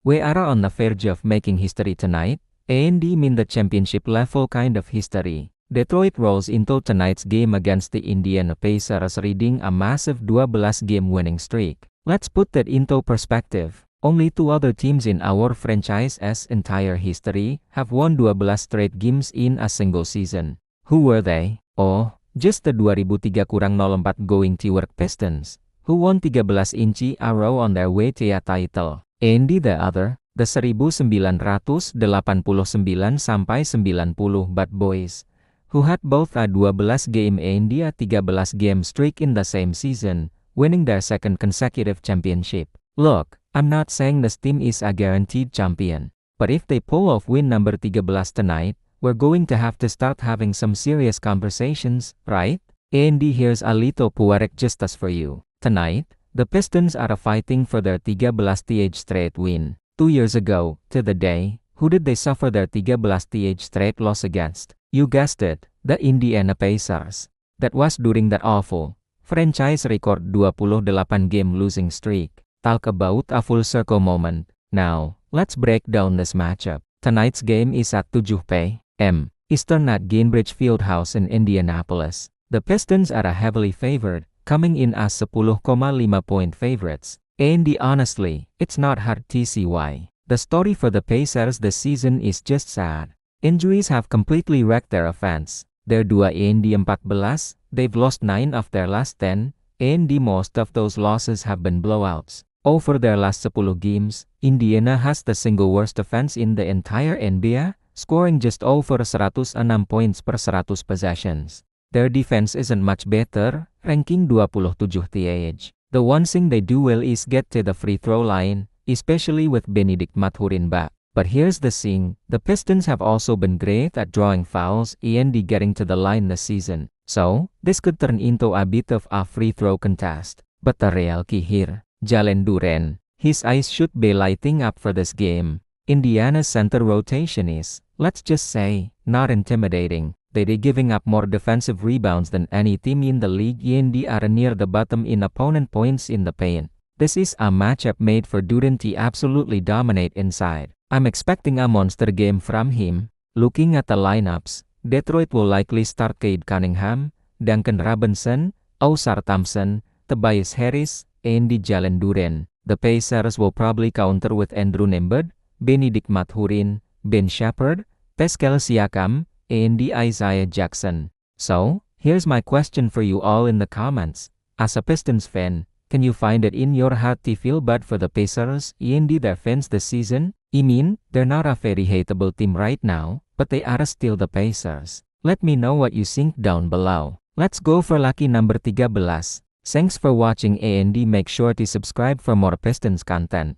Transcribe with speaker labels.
Speaker 1: We are on the verge of making history tonight, and mean the championship level kind of history. Detroit rolls into tonight's game against the Indiana Pacers, riding a massive 12-game winning streak. Let's put that into perspective. Only two other teams in our franchise's entire history have won 12 straight games in a single season. Who were they? Oh, just the 2003-04 going to work Pistons, who won 13 inci arrow on their way to a title. And the other, the 1989-90 Bad Boys, who had both a 12-game and a 13-game streak in the same season, winning their second consecutive championship. Look, I'm not saying this team is a guaranteed champion, but if they pull off win number 13 tonight, we're going to have to start having some serious conversations, right? And here's a little poetic justice for you. Tonight, the Pistons are fighting for their 13th straight win. 2 years ago, to the day, who did they suffer their 13th straight loss against? You guessed it, the Indiana Pacers. That was during that awful, franchise record 28-game losing streak. Talk about a full circle moment. Now, let's break down this matchup. Tonight's game is at 7 p.m. Eastern at Gainbridge Fieldhouse in Indianapolis. The Pistons are a heavily favored, coming in as 10.5-point favorites. And honestly, it's not hard to see why. The story for the Pacers this season is just sad. Injuries have completely wrecked their offense. They're 2-14, they've lost 9 of their last 10, and most of those losses have been blowouts. Over their last 10 games, Indiana has the single worst offense in the entire NBA, scoring just over 106 points per 100 possessions. Their defense isn't much better, ranking 27th. The one thing they do well is get to the free throw line, especially with Benedict Mathurin back. But here's the thing, the Pistons have also been great at drawing fouls and getting to the line this season. So, this could turn into a bit of a free throw contest. But the real key here, Jalen Duren, his eyes should be lighting up for this game. Indiana's center rotation is, let's just say, not intimidating. They're giving up more defensive rebounds than any team in the league and are near the bottom in opponent points in the paint. This is a matchup made for Duren to absolutely dominate inside. I'm expecting a monster game from him. Looking at the lineups, Detroit will likely start Cade Cunningham, Duncan Robinson, Ausar Thompson, Tobias Harris, and Jalen Duren. The Pacers will probably counter with Andrew Nembhard, Benedict Mathurin, Ben Shepherd, Pascal Siakam, and Isaiah Jackson. So, here's my question for you all in the comments. As a Pistons fan, can you find it in your heart to feel bad for the Pacers and their fans this season? I mean, they're not a very hateable team right now, but they are still the Pacers. Let me know what you think down below. Let's go for lucky number 13. Thanks for watching and make sure to subscribe for more Pistons content.